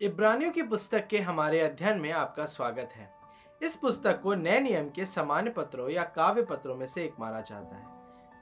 इब्रानियों की पुस्तक के हमारे अध्ययन में आपका स्वागत है। इस पुस्तक को नए नियम के सामान्य पत्रों या काव्य पत्रों में से एक माना जाता है।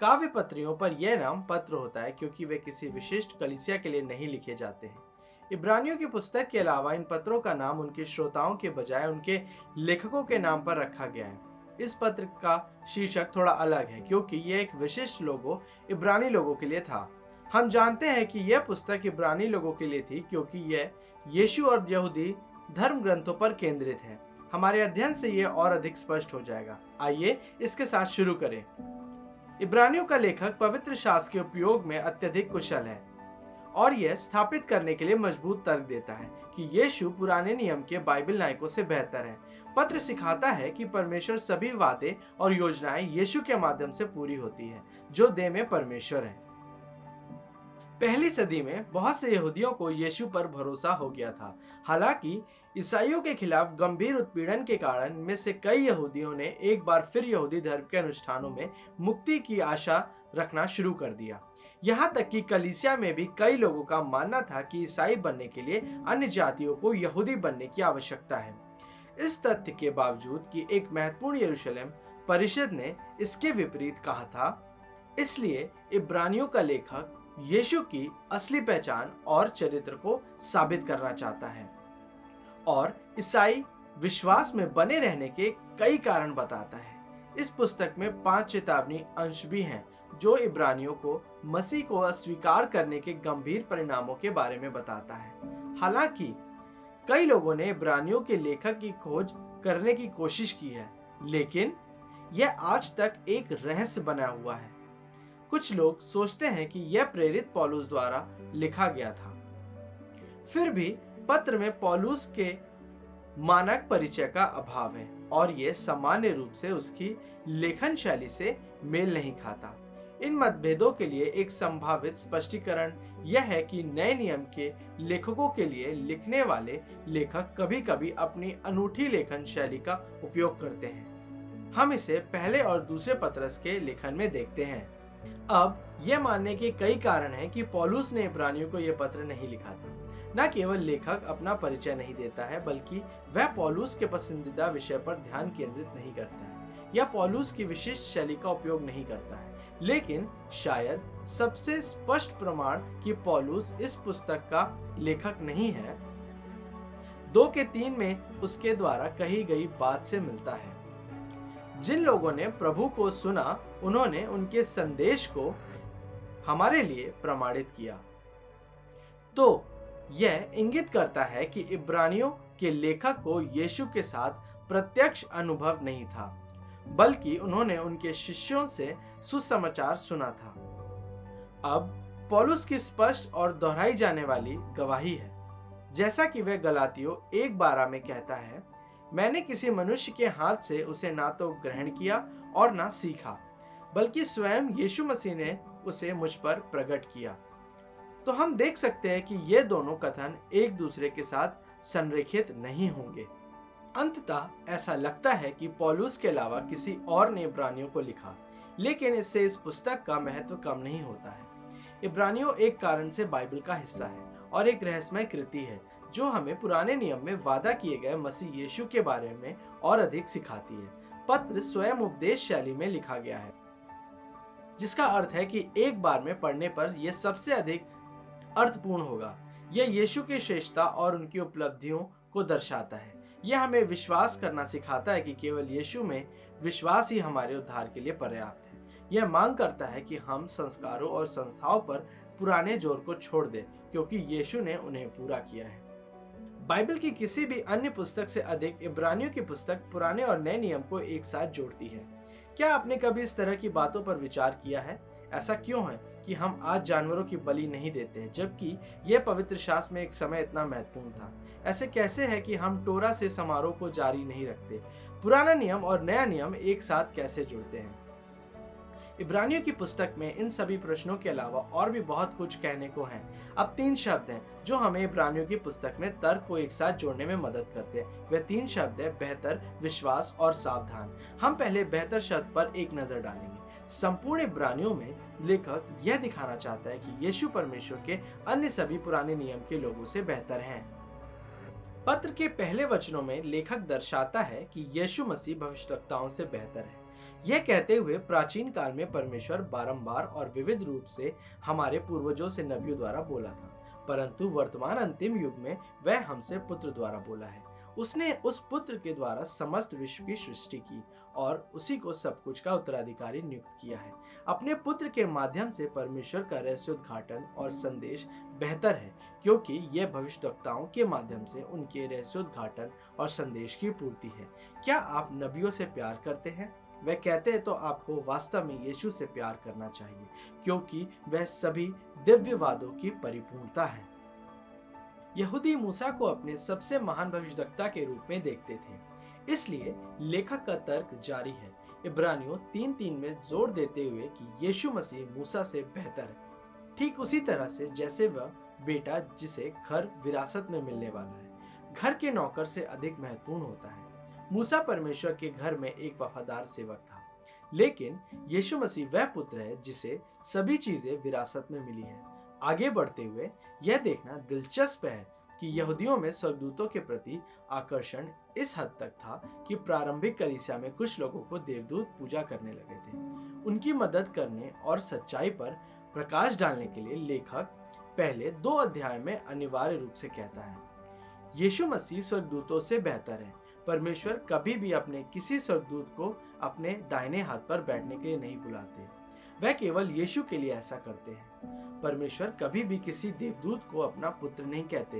काव्य पत्रियों पर यह नाम पत्र होता है क्योंकि वे किसी विशिष्ट कलीसिया के लिए नहीं लिखे जाते हैं। इब्रानियों की पुस्तक के अलावा इन पत्रों का नाम उनके श्रोताओं के बजाय उनके लेखकों के नाम पर रखा गया है। इस पत्र का शीर्षक थोड़ा अलग है क्योंकि यह एक विशिष्ट लोगों इब्रानी लोगों के लिए था। हम जानते हैं कि यह पुस्तक इब्रानी लोगों के लिए थी क्योंकि यह यीशु और यहूदी धर्म ग्रंथों पर केंद्रित है। हमारे अध्ययन से यह और अधिक स्पष्ट हो जाएगा। आइए इसके साथ शुरू करें। इब्रानियों का लेखक पवित्र शास्त्र के उपयोग में अत्यधिक कुशल है और यह स्थापित करने के लिए मजबूत तर्क देता है कि यीशु पुराने नियम के बाइबल नायकों से बेहतर है। पत्र सिखाता है कि परमेश्वर सभी वादे और योजनाएं यीशु के माध्यम से पूरी होती है, जो देह में परमेश्वर है। पहली सदी में बहुत से यहूदियों को यीशु पर भरोसा हो गया था। हालांकि ईसाइयों के खिलाफ गंभीर उत्पीड़न के कारण इनमें से कई यहूदियों ने एक बार फिर यहूदी धर्म के अनुष्ठानों में मुक्ति की आशा रखना शुरू कर दिया। यहाँ तक कि कलीसिया में भी कई लोगों का मानना था कि ईसाई बनने के लिए अन्य जातियों को यहूदी बनने की आवश्यकता है। इस तथ्य के बावजूद कि एक महत्वपूर्ण यरूशलेम परिषद ने इसके विपरीत कहा था, इसलिए इब्रानियों का लेखक यीशु की असली पहचान और चरित्र को साबित करना चाहता है और ईसाई विश्वास में बने रहने के कई कारण बताता है। इस पुस्तक में 5 चेतावनी अंश भी हैं जो इब्रानियों को मसीह को अस्वीकार करने के गंभीर परिणामों के बारे में बताता है। हालांकि कई लोगों ने इब्रानियों के लेखक की खोज करने की कोशिश की है, लेकिन यह आज तक एक रहस्य बना हुआ है। कुछ लोग सोचते हैं कि यह प्रेरित पौलुस द्वारा लिखा गया था। फिर भी पत्र में पौलुस के मानक परिचय का अभाव है और यह सामान्य रूप से उसकी लेखन शैली से मेल नहीं खाता। इन मतभेदों के लिए एक संभावित स्पष्टीकरण यह है कि नए नियम के लेखकों के लिए लिखने वाले लेखक कभी-कभी अपनी अनूठी लेखन शैली का उपयोग करते हैं। हम इसे पहले और दूसरे पत्रस के लेखन में देखते हैं। अब यह मानने के कई कारण हैं कि पौलुस ने इब्रानियों को यह पत्र नहीं लिखा था। न केवल लेखक अपना परिचय नहीं देता है, बल्कि वह पौलुस के पसंदीदा विषय पर ध्यान केंद्रित नहीं करता है या पौलुस की विशिष्ट शैली का उपयोग नहीं करता है। लेकिन शायद सबसे स्पष्ट प्रमाण कि पौलुस इस पुस्तक का लेखक नहीं है 2 के 3 में उसके द्वारा कही गई बात से मिलता है। जिन लोगों ने प्रभु को सुना, उन्होंने उनके संदेश को हमारे लिए प्रमाणित किया। तो यह इंगित करता है कि इब्रानियों के लेखक को यीशु के साथ प्रत्यक्ष अनुभव नहीं था, बल्कि उन्होंने उनके शिष्यों से सुसमाचार सुना था। अब पौलुस की स्पष्ट और दोहराई जाने वाली गवाही है, जैसा कि वह गलातियों 1:12 में कहता है, मैंने किसी मनुष्य के हाथ से उसे ना तो ग्रहण किया और ना सीखा, बल्कि स्वयं यीशु मसीह ने उसे मुझ पर प्रकट किया। तो हम देख सकते हैं कि ये दोनों कथन एक दूसरे के साथ संरेखित नहीं होंगे। अंततः ऐसा लगता है कि पौलुस के अलावा किसी और ने इब्रानियों को लिखा, लेकिन इससे इस पुस्तक का महत्व कम नहीं होता है। इब्रानियों एक कारण से बाइबल का हिस्सा है और एक रहस्यमय कृति है जो हमें पुराने नियम में वादा किए गए मसीह यीशु के बारे में और अधिक सिखाती है। पत्र स्वयं उपदेश शैली में लिखा गया है, जिसका अर्थ है कि एक बार में पढ़ने पर यह सबसे अधिक अर्थपूर्ण होगा। यह यीशु की श्रेष्ठता और उनकी उपलब्धियों को दर्शाता है। यह हमें विश्वास करना सिखाता है कि केवल यीशु में विश्वास ही हमारे उद्धार के लिए पर्याप्त है। यह मांग करता है कि हम संस्कारों और संस्थाओं पर पुराने जोर को छोड़ दें, क्योंकि यीशु ने उन्हें पूरा किया है। बाइबल की किसी भी अन्य पुस्तक से अधिक इब्रानियों की पुस्तक पुराने और नए नियम को एक साथ जोड़ती है। क्या आपने कभी इस तरह की बातों पर विचार किया है? ऐसा क्यों है कि हम आज जानवरों की बलि नहीं देते हैं, जबकि यह पवित्र शास्त्र में एक समय इतना महत्वपूर्ण था? ऐसे कैसे है कि हम टोरा से समारोह को जारी नहीं रखते? पुराना नियम और नया नियम एक साथ कैसे जुड़ते हैं? इब्रानियों की पुस्तक में इन सभी प्रश्नों के अलावा और भी बहुत कुछ कहने को है। अब 3 शब्द हैं जो हमें इब्रानियों की पुस्तक में तर्क को एक साथ जोड़ने में मदद करते हैं। वे 3 शब्द हैं बेहतर, विश्वास और सावधान। हम पहले बेहतर शब्द पर एक नजर डालेंगे। संपूर्ण इब्रानियों में लेखक यह दिखाना चाहता है कि यीशु परमेश्वर के अन्य सभी पुराने नियम के लोगों से बेहतर हैं। पत्र के पहले वचनों में लेखक दर्शाता है कि यीशु मसीह भविष्यवक्ताओं से बेहतर है। यह कहते हुए प्राचीन काल में परमेश्वर बारंबार और विविध रूप से हमारे पूर्वजों से नबियों द्वारा बोला था, परंतु वर्तमान अंतिम युग में वह हमसे पुत्र द्वारा बोला है। उसने उस पुत्र के द्वारा समस्त विश्व की सृष्टि की और उसी को सब कुछ का उत्तराधिकारी नियुक्त किया है। अपने पुत्र के माध्यम से परमेश्वर का रहस्योद्घाटन और संदेश बेहतर है, क्योंकि यह भविष्यवक्ताओं के माध्यम से उनके रहस्योद्घाटन और संदेश की पूर्ति है। क्या आप नबियों से प्यार करते हैं? वह कहते हैं तो आपको वास्तव में यीशु से प्यार करना चाहिए, क्योंकि वह सभी दिव्यवादों की परिपूर्णता है। यहूदी मूसा को अपने सबसे महान भविष्यवक्ता के रूप में देखते थे, इसलिए लेखक का तर्क जारी है इब्रानियों 3:3 में जोर देते हुए कि यीशु मसीह मूसा से बेहतर है, ठीक उसी तरह से जैसे वह बेटा जिसे घर विरासत में मिलने वाला है घर के नौकर से अधिक महत्वपूर्ण होता है। मूसा परमेश्वर के घर में एक वफादार सेवक था, लेकिन यीशु मसीह वह पुत्र है जिसे सभी चीजें विरासत में मिली हैं। आगे बढ़ते हुए यह देखना दिलचस्प है कि यहूदियों में स्वर्गदूतों के प्रति आकर्षण इस हद तक था कि प्रारंभिक कलीसिया में कुछ लोगों को देवदूत पूजा करने लगे थे। उनकी मदद करने और सच्चाई पर प्रकाश डालने के लिए लेखक पहले 2 अध्याय में अनिवार्य रूप से कहता है, यीशु मसीह स्वर्गदूतों से बेहतर है। परमेश्वर कभी भी अपने किसी स्वर्गदूत को अपने दाहिने हाथ पर बैठने के लिए नहीं बुलाते, वह केवल यीशु के लिए ऐसा करते हैं। परमेश्वर कभी भी किसी देवदूत को अपना पुत्र नहीं कहते,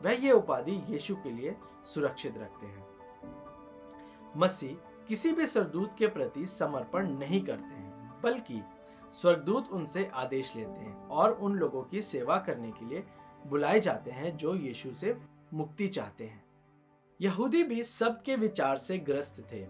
वह ये उपाधि यीशु के लिए सुरक्षित रखते हैं। मसीह किसी भी स्वर्गदूत के प्रति समर्पण नहीं करते हैं, बल्कि स्वर्गदूत उनसे आदेश लेते हैं और उन लोगों की सेवा करने के लिए बुलाए जाते हैं जो यीशु से मुक्ति चाहते हैं। यहूदी भी सब के विचार से ग्रस्त थे,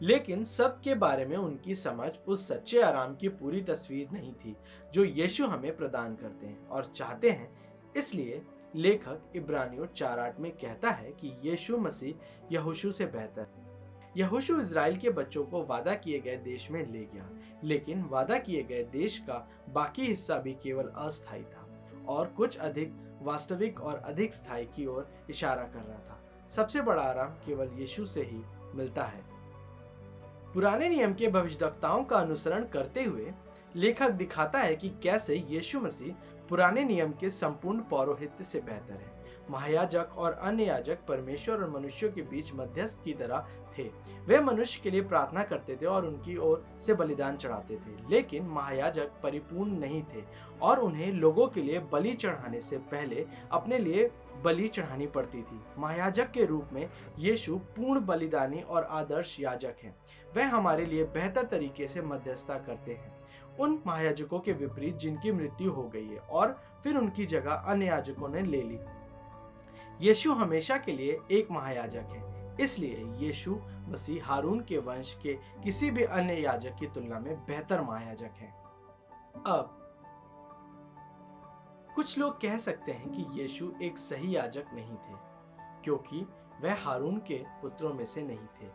लेकिन सब के बारे में उनकी समझ उस सच्चे आराम की पूरी तस्वीर नहीं थी जो यीशु हमें प्रदान करते हैं और चाहते हैं। इसलिए लेखक इब्रानियों 4:8 में कहता है कि यीशु मसीह यहोशू से बेहतर है। यहोशू इजराइल के बच्चों को वादा किए गए देश में ले गया, लेकिन वादा किए गए देश का बाकी हिस्सा भी केवल अस्थायी था और कुछ अधिक वास्तविक और अधिक स्थायी की ओर इशारा कर रहा था। सबसे बड़ा आराम केवल यीशु से ही मिलता है। पुराने नियम के भविष्यवक्ताओं का अनुसरण करते हुए लेखक दिखाता है कि कैसे यीशु मसीह पुराने नियम के संपूर्ण पौरोहित्य से बेहतर है। महायाजक और अन्य याजक परमेश्वर और मनुष्यों के बीच मध्यस्थ की तरह थे। वे मनुष्य के लिए प्रार्थना करते थे और उनकी ओर से बलिदान चढ़ाते थे, लेकिन महायाजक परिपूर्ण नहीं थे और उन्हें लोगों के लिए बलि चढ़ाने से पहले अपने लिए बलि चढ़ानी पड़ती थी। महायाजक के रूप में यीशु पूर्ण बलिदानी और आदर्श याजक हैं। वह हमारे लिए बेहतर तरीके से मध्यस्थता करते हैं, उन महायाजकों के विपरीत जिनकी मृत्यु हो गई है और फिर उनकी जगह अन्य याजकों ने ले ली। यीशु हमेशा के लिए एक महायाजक है, इसलिए यीशु मसीह हारून के वंश के किसी भी अन्य याजक की तुलना में बेहतर महायाजक है। अब कुछ लोग कह सकते हैं कि यीशु एक सही याजक नहीं थे, क्योंकि वह हारून के पुत्रों में से नहीं थे,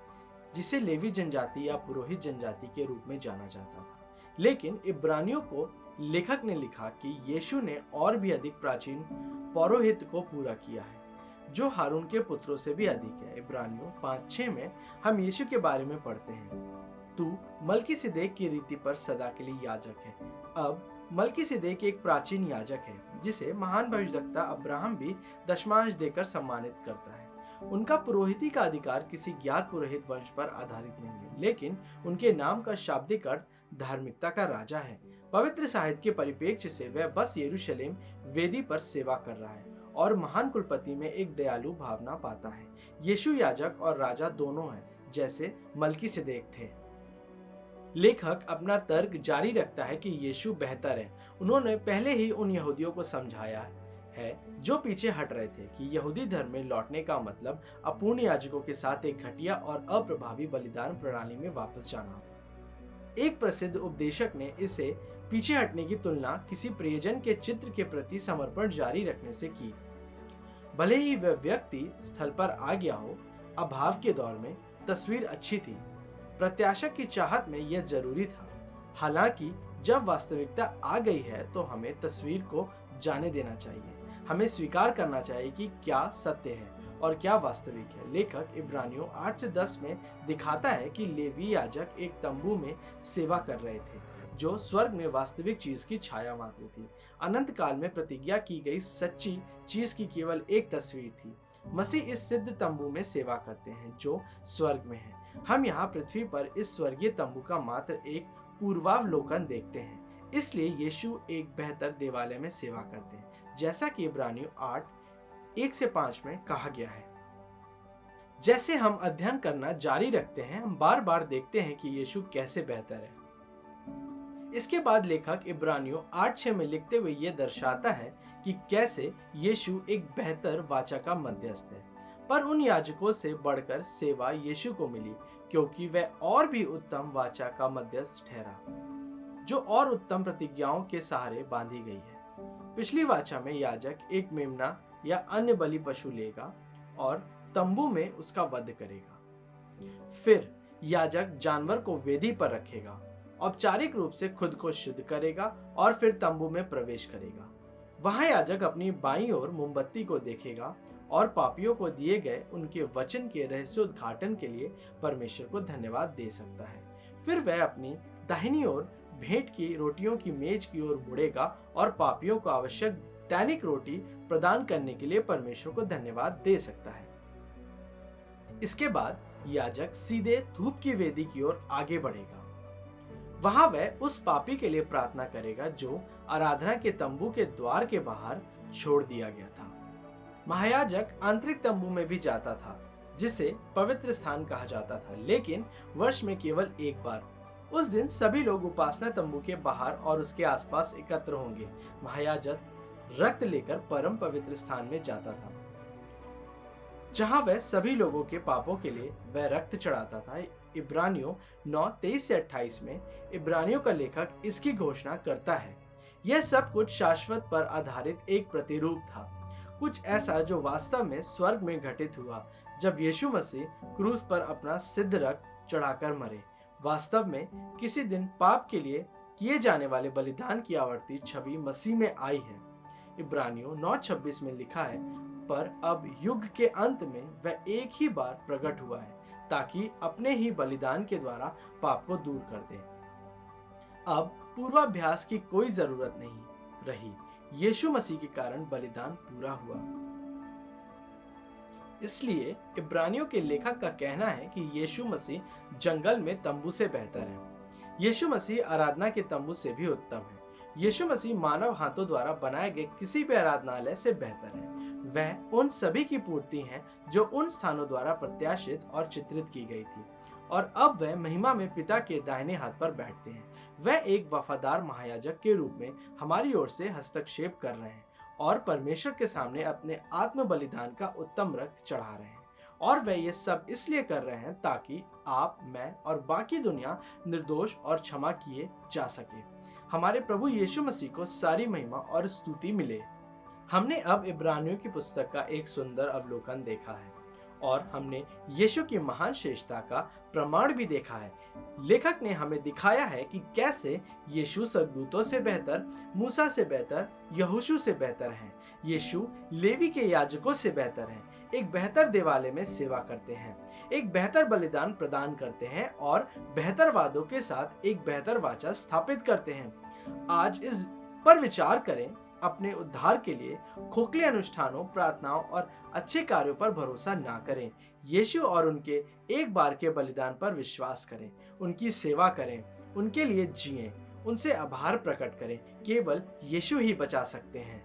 जिसे लेवी जनजाति या पुरोहित जनजाति के रूप में जाना जाता था। लेकिन इब्रानियों को लेखक ने लिखा कि यीशु ने और भी अधिक प्राचीन पौरोहित्य को पूरा किया है, जो हारून के पुत्रों से भी अधिक है। इब्रानियों 5:6 में हम यीशु के बारे में पढ़ते हैं, तू मल्कीसिदेक की रीति पर सदा के लिए याजक है। अब मल्कीसिदेक एक प्राचीन याजक है जिसे महान भविष्यवक्ता अब्राहम भी दशमांश देकर सम्मानित करता है। उनका पुरोहिती का अधिकार किसी ज्ञात पुरोहित वंश पर आधारित नहीं है, लेकिन उनके नाम का शाब्दिक अर्थ धार्मिकता का राजा है। पवित्र साहित्य के परिप्रेक्ष्य से वह बस यरूशलेम वेदी पर सेवा कर रहा है और महान कुलपति में एक दयालु भावना पाता है। यीशु याजक और राजा दोनों हैं, जैसे मल्कीसिदेक थे। लेखक अपना तर्क जारी रखता है कि यीशु बेहतर है। उन्होंने पहले ही उन यहूदियों को समझाया है जो पीछे हट रहे थे कि यहूदी धर्म में लौटने का मतलब अपूर्ण याजकों के साथ एक घटिया और अप्रभावी बलिदान प्रणाली में वापस जाना। एक प्रसिद्ध उपदेशक ने इसे पीछे हटने की तुलना किसी प्रियजन के चित्र के प्रति समर्पण जारी रखने से की। भले ही वह व्यक्ति स्थल पर आ गया हो, अभाव के दौर में तस्वीर अच्छी थी। प्रत्याशा की चाहत में यह जरूरी था। हालांकि जब वास्तविकता आ गई है तो हमें तस्वीर को जाने देना चाहिए। हमें स्वीकार करना चाहिए कि क्या सत्य है और क्या वास्तविक है। लेखक इब्रानियों 8 से 10 में दिखाता है कि लेवी याजक एक तंबू में सेवा कर रहे थे जो स्वर्ग में वास्तविक चीज की छाया मात्र थी। अनंत काल में प्रतिज्ञा की गई सच्ची चीज की केवल एक तस्वीर थी। मसीह इस सिद्ध तंबू में सेवा करते हैं जो स्वर्ग में है। हम यहाँ पृथ्वी पर इस स्वर्गीय तंबू का मात्र एक पूर्वावलोकन देखते हैं, इसलिए यीशु एक बेहतर देवालय में सेवा करते हैं, जैसा कि इब्रानियों 8:1 से 5 में कहा गया है। जैसे हम अध्ययन करना जारी रखते हैं, हम बार बार देखते हैं कि यीशु कैसे बेहतर है। इसके बाद लेखक इब्रानियों 8:6 में लिखते हुए यह दर्शाता है कि कैसे यीशु एक बेहतर वाचा का मध्यस्थ है। पर उन याजकों से बढ़कर सेवा यीशु को मिली, क्योंकि वह और भी उत्तम वाचा का मध्यस्थ ठहरा, जो और उत्तम प्रतिज्ञाओं के सहारे बांधी गई है। पिछली वाचा में याजक एक मेमना या अन्य बलि पशु लेगा और तंबू में उसका वध करेगा। फिर याजक जानवर को वेदी पर रखेगा, औपचारिक रूप से खुद को शुद्ध करेगा और फिर तंबू में प्रवेश करेगा। वहां याजक अपनी बाईं ओर मोमबत्ती को देखेगा और पापियों को दिए गए उनके वचन के रहस्योद्घाटन के लिए परमेश्वर को धन्यवाद दे सकता है। फिर वह अपनी दाहिनी ओर भेंट की रोटियों की मेज की ओर मुड़ेगा और पापियों को आवश्यक दैनिक रोटी प्रदान करने के लिए परमेश्वर को धन्यवाद दे सकता है। इसके बाद याजक सीधे धूप की वेदी की ओर आगे बढ़ेगा। वहां वह उस पापी के लिए प्रार्थना करेगा जो आराधना के तंबू के द्वार के बाहर छोड़ दिया गया था। महायाजक आंतरिक तंबू में भी जाता था, जिसे पवित्र स्थान कहा जाता था, लेकिन वर्ष में केवल एक बार। उस दिन सभी लोग उपासना तंबू के बाहर और उसके आसपास एकत्र होंगे। महायाजक रक्त लेकर परम पवित्र स्थान में जाता था, जहां वह सभी लोगों के पापों के लिए वह रक्त चढ़ाता था। इब्रानियों 9:23 से 28 में इब्रानियों का लेखक इसकी घोषणा करता है। यह सब कुछ शाश्वत पर आधारित एक प्रतिरूप था, कुछ ऐसा जो वास्तव में स्वर्ग में घटित हुआ जब यीशु मसीह क्रूस पर अपना सिद्ध रक्त चढ़ाकर मरे। वास्तव में किसी दिन पाप के लिए किए जाने वाले बलिदान की आवर्ती छवि मसीह में आई है। इब्रानियों 9:26 में लिखा है, पर अब युग के अंत में वह एक ही बार प्रकट हुआ है ताकि अपने ही बलिदान के द्वारा पाप को दूर कर दे। अब पूर्वाभ्यास की कोई जरूरत नहीं रही, यीशु मसीह के कारण बलिदान पूरा हुआ। इसलिए इब्रानियों के लेखक का कहना है कि यीशु मसीह जंगल में तंबू से बेहतर है। यीशु मसीह आराधना के तंबू से भी उत्तम है। यीशु मसीह मानव हाथों द्वारा बनाए गए किसी भी आराधनालय से बेहतर है। वह उन सभी की पूर्ति है जो उन स्थानों द्वारा प्रत्याशित और चित्रित की गई थी, और अब वह महिमा में पिता के दाहिने हाथ पर बैठते हैं। वह एक वफादार महायाजक के रूप में हमारी ओर से हस्तक्षेप कर रहे हैं और परमेश्वर के सामने अपने आत्म बलिदान का उत्तम रक्त चढ़ा रहे हैं। और वह ये सब इसलिए कर रहे हैं ताकि आप, मैं और बाकी दुनिया निर्दोष और क्षमा किए जा सके। हमारे प्रभु यीशु मसीह को सारी महिमा और स्तुति मिले। हमने अब इब्रानियों की पुस्तक का एक सुंदर अवलोकन देखा है और हमने यीशु की महान श्रेष्ठता का प्रमाण भी देखा है। लेखक ने हमें दिखाया है कि कैसे यीशु स्वर्गदूतों से बेहतर, मूसा से बेहतर, यहोशू से बेहतर हैं। यीशु लेवी के याजकों से बेहतर हैं, एक बेहतर देवालय में सेवा करते हैं, एक बेहतर बलिदान प्रदान करते हैं और बेहतर वादों के साथ एक बेहतर वाचा स्थापित करते हैं। आज इस पर विचार करें। अपने उद्धार के लिए खोखले अनुष्ठानों, प्रार्थनाओं और अच्छे कार्यों पर भरोसा ना करें। यीशु और उनके एक बार के बलिदान पर विश्वास करें, उनकी सेवा करें, उनके लिए जिएं, उनसे आभार प्रकट करें। केवल यीशु ही बचा सकते हैं।